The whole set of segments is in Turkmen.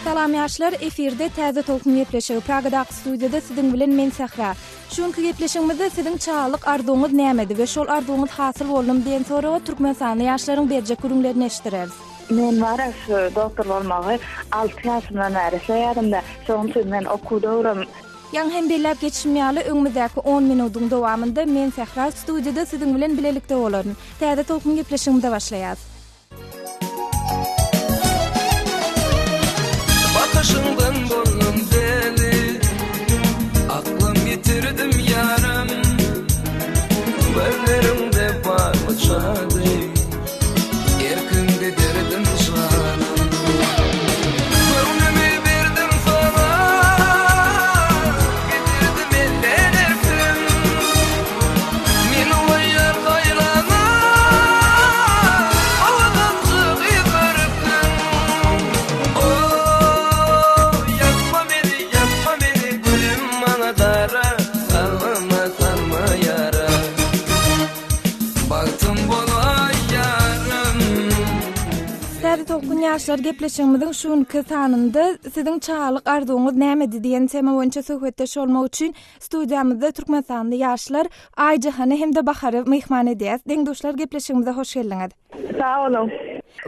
Salam ýaşlar, efirde täze tolkun gepleşigi. Pragadaky studiýada siziň bilen men Sahra. Şonky gepleşigimizde siziň çağlyk arzuňyz nämedi we şol arzuňyz hasyl boldy diýen soraga Türkmenistany ýaşlaryň berjek görüňlerini eşitdireriz. Men var şu doktor bolmagy 6 ýaşymdan bäri söýärdim-de, şoň üçin men okudum. Ýa hem belläp geçişmýäli öňümizdäki 10 minutyň dowamında men Sahra studiýada siziň bilen bilelikde bolaryn. Täze tolkun gepleşigimizde başlaýar. Bakışından doldum deli, aklım yitirdim yarım. Gözlerimde parçadı, erkinde derdim canım. Gönlümü verdim sana, getirdim elden erkim. Men o yer gayrana, ağlancık yıkırdım. Tolkun ýaşlar gepleşigimiziň şuňky sanynda siziň çağlyk arzuňyz nämedi diýen tema boýunça söhbetdeş bolmak üçin studiýamyzda Türkmenistanyň ýaşlar Aýjahany hem-de Bahary mehman edýäs. Deňdoşlar gepleşigimize hoş geldiňiz. Sağ olun.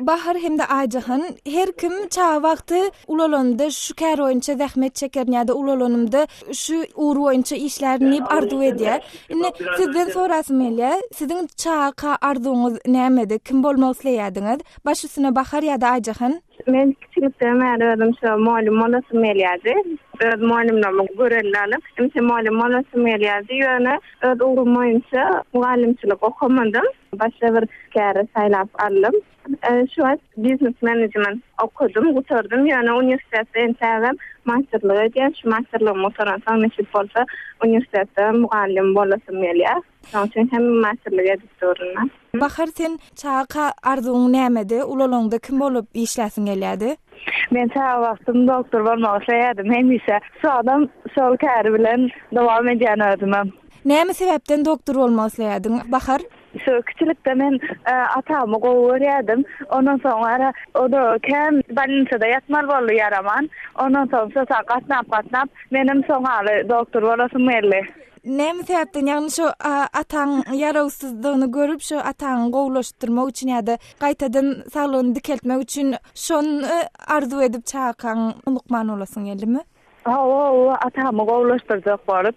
Bahar hem de Aýjahan her kim çağa wagty ulalanda şu kär boýunça zähmet çeker ýa-da ulalonymda şu uğur boýunça işlerini arzu edýär. Ine sizden sorasym elä, siziň çağa arzuňyz nämedi? Kim bolmak isleýärdiňiz? Başysyna Bahar ýa-da Aýjahan? Men kiçikden bäri özüm şu malum bolasym gelýärdi. Öz malumlarymy görellärim. Hemse malum bolasym gelýärdi. Ýöne öz uğrum boýunça mugallimçilik okumadym. Başga bir kär saýlap aldım. Şu an business management okudum, guturdum. Yani üniversitede entägem masterlyk edýän, şu masterlygymy soransam näçe bolsa üniversitede mugallim bolasym gelýär. Şoň hem masterlyk edýärdim. Bahar sen çağa arzuň nämedi? Ulalanda kim bolup işläsiň gelýärdi? Men çağa wagtym doktor bolmagy isleýärdim. Hemise şu adam şol kär bilen dowam edýän özüm. Näme sebäpden doktor bolmagy isleýärdiň, Bahar? Şu küçülükde men atamy goýarýardım. Ondan soňra o da kem balynçada ýatmal boldy yaraman. Ondan soň gatnap menim soňaly doktor bolasym geldi. Näme sebäpden ýagny şu ataň ýarawsyzlygyny görüp şu ataň gowlaşdyrmak üçin ýa-da gaýtadan saglygyny dikeltmek üçin şonu arzu edip çağkan ulukman olasyň geldi-mi? Atamy gowlaşdyrjak bolup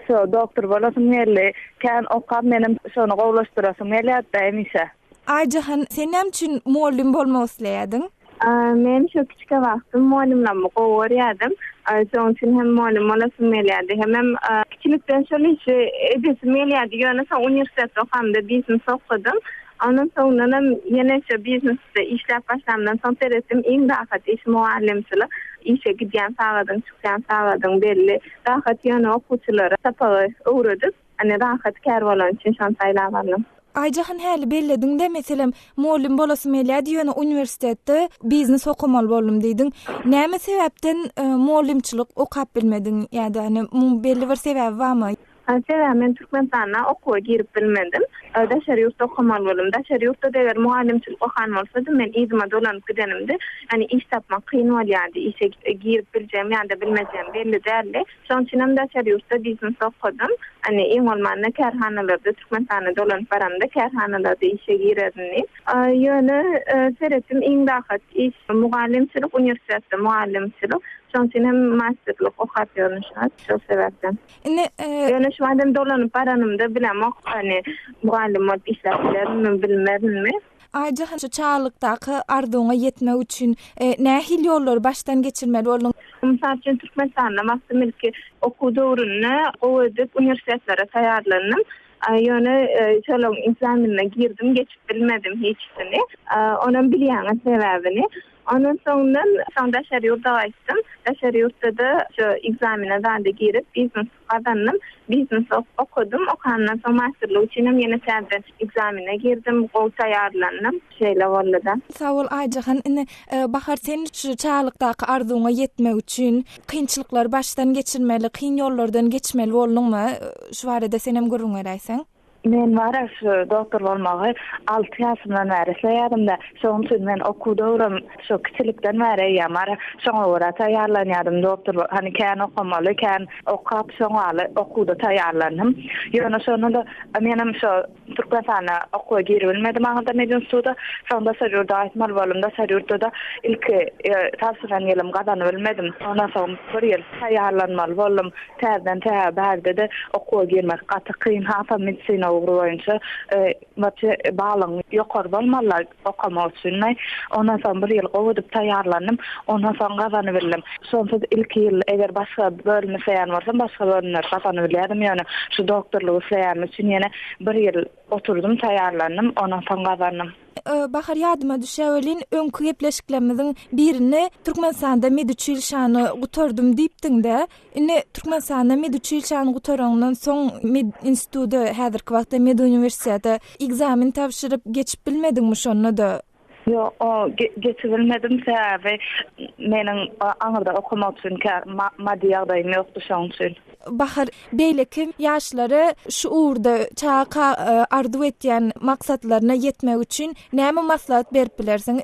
şol doktor bolasym geldi. Kan okap menim şonu gowlaşdyrasym gelýärdi emise. Aýjahan sen näme üçin muallim bolmak isleýärdiň? Men şu kiçike wagtym muallimlamy goýarýardym. Şoň üçin hem muallim bolasym gelýärdi. Hem kiçilikden şol işi edesim gelýärdi. Ýöne üniversitede hamda business okudum. Ondan soňra ýene şu businessde işläp başlamdan soň teresim iň dahat iş muallimçilik. İşe gidýän sagadyň, çykýan sagadyň belli. Dahat ýöne okuwçylary tapagy öwredip, dahat kär bolan üçin şon saýlap aldım. Aýjahan häli bellediň-de meselem muallim bolasym gelýärdi, ýöne üniversitede biznes okumaly boldum diýdiň. Näme sebäpden muallimçilik okap bilmediň? Ýa-da belli bir sebäbi barmy? Men Türkmenistana okuwa girip bilmedim. Daşary ýurtda okumaly boldum. Daşary ýurtda eger muallimçilik okan bolsady men izma dolanyp gidenimde, iş tapmak kyn bolýardy. İşe girip biljem ýa-da bilmejem belli däldi. Şoň üçin hem daşary ýurtda biznes okudum. Iň bolmanda kärhanalarda Türkmenistana dolanyp baramda kärhanalarda işe girerdim. Ýöne seretim iň dahat iş mugallimçilik, üniversitede muallimçilik. Şoň üçin hem masterlyk okap ýörnüşat, şo sebäpden. Ýöne şu adam dolanyp baranymda bilemok, mugallim bolup işläplerimi bilmedimmi? Aýjahan şu çağlykdaky arzuňa ýetmek üçin nähil ýollar başdan geçirmeli boldun? Mysal üçin Türkmenistanda maksymylky okuw döwrüne goýup üniversitetlere taýýarlandım. Ýöne şolaň imtihanına girdim, geçip bilmedim hiçbirini. Onuň bilýän sebäbini. Ondan sonra daşary ýurda açtım. Daşary ýurtda da şu egzamine da girip biznes kazandım. Biznes okudum. Okandan sonra masterlyk üçin ýene täzeden egzamine girdim. Gol taýýarlandım. Şeýle boldy. Sağ ol Aýjahan. Bahar sen şu çağlykdaky arzuňa ýetmek üçin kynçylyklar başdan geçirmeli, kyn ýollardan geçmeli boldyňmy? Şu barada sen hem görüň beräýsäň. Men var şu doktor bolmagy 6 ýaşymdan bäri isleýärdim da, şoň üçin men okudum, şu kiçilikden bäri ýamar, şoňa görä taýýarlanýardym doktor. Hani kän okamaly, kän okap şoňa okuda taýýarlandym. Ýöne şonu da menim şu Türkmenistana okuwa geri bilmedim agada medin suda, şonda Sarýurda aýtmaly bolum da Sarýurda da ilki tapşyran ýylymy gazanyp bilmedim. Ondan soň bir ýyl taýýarlanmaly boldum. Täzeden täze de okuwa girmek gaty kyn, hafa medisina boýunça balyň ýokary bolmalar okamak üçin. Ondan soň bir ýyl gowadyp taýýarlandym. Ondan soň gazanyp bildim. Şonda ilki ýyl eger başga bölme seýän bolsam, başga bölümler gazanyp bilýärdim. Ýöne şu doktorlygy seýän üçin ýene bir ýyl oturdum, taýýarlandym, ondan soň gazandym. Bahar ýadyma düşäwelin öňkü gepleşiklerimiziň birini Türkmenistanda medüçil şany gutardym diýipdiň-de. Ine Türkmenistanda medüçil şany gutarandan soň med instituty häzirki wagtda med universiteti egzamin tapşyryp geçip bilmediňmi şonu da? Yo, o geçirilmedim sebäbi meniň aňyrda okumak üçin maddi ýagdaýym ýokdy şoň üçin. Bahar beýlekim ýaşlary şu uğurda çağa arzu etýän maksatlaryna ýetmek üçin näme maslahat berip bilersiň?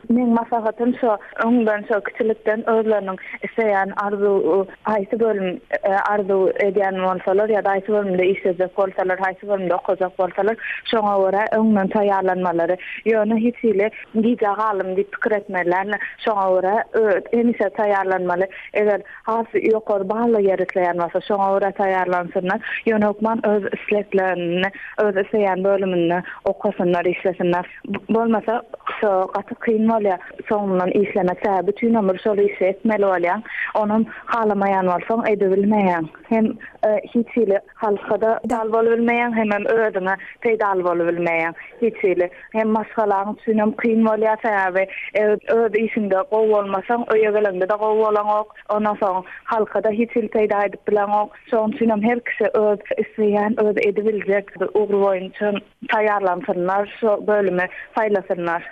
Men maslahatym şu, öňden şu kiçilikden özleriniň isleýän haýsy bölüm arzu edýän bolsalar ýa-da haýsy bölümde işlejek bolsalar, haýsy bölümde okujak bolsalar, şoňa görä öňden taýýarlanmalary. Ýöne hiç ile giýjek alym diýip pikir etmelerni, şoňa görä emise taýýarlanmaly. Eger hasy ýokary baly ýerisleýän bolsa, şoňa görä taýýarlansynlar. Ýöne okman öz isлекlerini, öz isleýän bölümini okasynlar, işlesinler. Bolmasa şu gaty kyn bolýar, soňundan işlemek bütün ömür şol işi etmeli bolýar. Onuň halamaýan bolsaň edebilmeýän. Hem hiç ile halkada dal bolabilmeýän, hem özüňe peýdal bolabilmeýän. Hiç ile hem başgalaryň üçin hem kyn bolýar sebäbi öz işinde gowy bolmasaň öýe gelende de gowy bolan ok. Ondan soň halkada hiç ile peýda edip bilen ok. Şoň üçin hem her kişi öz isleýän, öz edebiljek ugru boýunça taýýarlansynlar, şu bölümi saýlasynlar.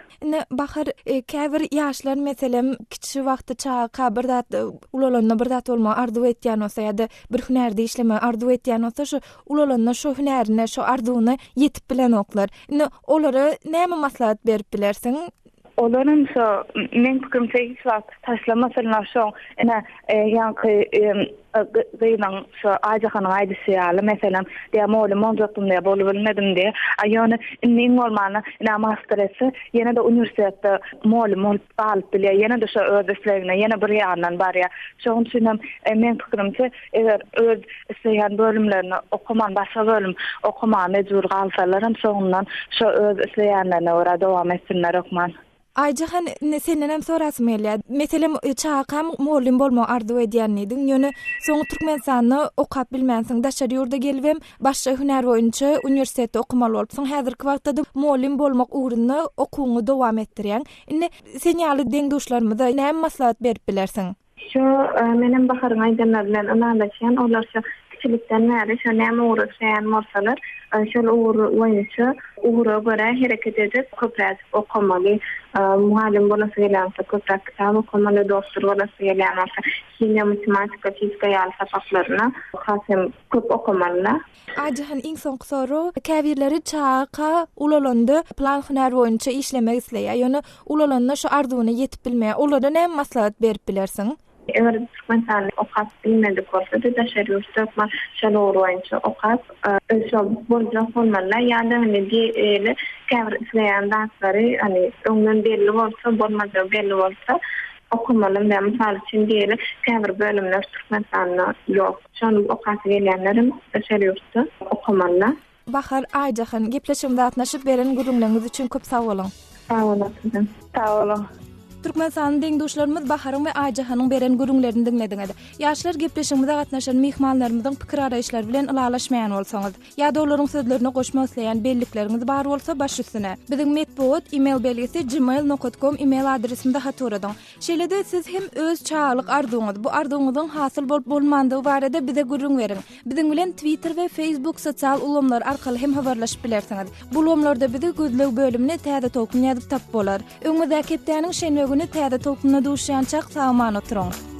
Bahar käbir ýaşlar meselem kiçi wagtda çağa birdat ulalanyna birdat bolma arzu etýän bolsa ýa-da bir hünärde işleme arzu etýän bolsa şu ulalanyna şu hünärine, şu arzuwyna ýetip bilen oklar. Olara näme maslahat berip bilersiň? Olaryň şu men pikirmçe hiç wagt taşlamasylar şoň ýa-ni gıylan şu Aýjahanyň aýdysy ýaly meselem diýmeli monjatym diýip bolup bilmedim diýe. Ýöne indi bolmany masteresi ýene de universitetde molim alyp bilýär. Ýene de şu öz islegine ýene bir ýandan barýar. Şoň üçin men pikirimçe eger öz isleýän bölümlerini okuman başga bölüm okuman mejbur galsalar hem soňundan şu öz isleýänlerine görä dowam etsinler okman. Aýjahan senden hem sorasym gelýär. Meselem çağa molim bolma arzu edýän ediň. Ýöne soň Türkmenistany okap bilmänsiň, daşary ýurda gelibem, başga hünär boýunça universitetde okumaly bolupsyň. Häzirki wagtda da molim bolmak uğruna okuwyňy dowam etdirýän. Indi sen ýaly deňdoşlarymyza näme maslahat berip bilersiň? Şu menem Baharyň aýdanlar bilen analaşýan, olar şu kiçilikden bäri şu näme uğraşýan bolsalar, şol boýunça uğra görä hereket edip köpräk okamaly, muallim bolasy gelýänse köpräk kitap okamaly, doktor bolasy gelýänse kimya, matematika, fizika ýaly sapaklaryna hasem köp okamaly. Aýjahan iň soňky soru, käbirleri çağa ulalanda plan hünär boýunça işlemek isleýär. Ýöne ulalanda şu arzuwyna ýetip bilmeýär. Olara näme maslahat berip bilersiň? Eger Türkmenistany okap bilmedik bolsa da daşary ýurtda şol boýunça okap şu boljak bolmaly ýa-da diýeli käbir isleýän daşlary öňden belli bolsa, bolmasa belli bolsa okumaly. Men mysal üçin diýeli käbir bölümler Türkmenistanda ýok. Şonu okasy gelýänlerim daşary ýurtda okumaly. Bahar Aýjahan gepleşimde atnaşyp beren gurulmaňyz üçin köp sag bolun. Sag bolun. Sag bolun. Türkmenistanyň deňdoşlarymyz Baharym we Aýjahanyň beren gürüňlerini dinlediňiz. Ýaşlar gepleşigimizde gatnaşan mehmanlarynyň pikir araýşlary bilen ylalaşmaýan bolsaňyz, ýa-da olaryň sözlerini goşmak isleýän bellikleriniz bar bolsa baş üstüne. Biziň medpuat e-mail belgisi gmail.com e-mail adresimde haturadyň. Şeýle-de siz hem öz çağalyk arzuňyz, bu arzuňyzyň hasyl bolup bolmandygy barada bize gürüň beriň. Biziň bilen Twitter we Facebook sosial ulamlar arkaly hem habarlaşyp bilersiňiz. Bu ulamlarda bizi gözleg bölümine täze tolkun ýazyp tap bolar. Öňüňizde kepdäniň şeňle güni täze tolkunna duşýançak sagman oturuň.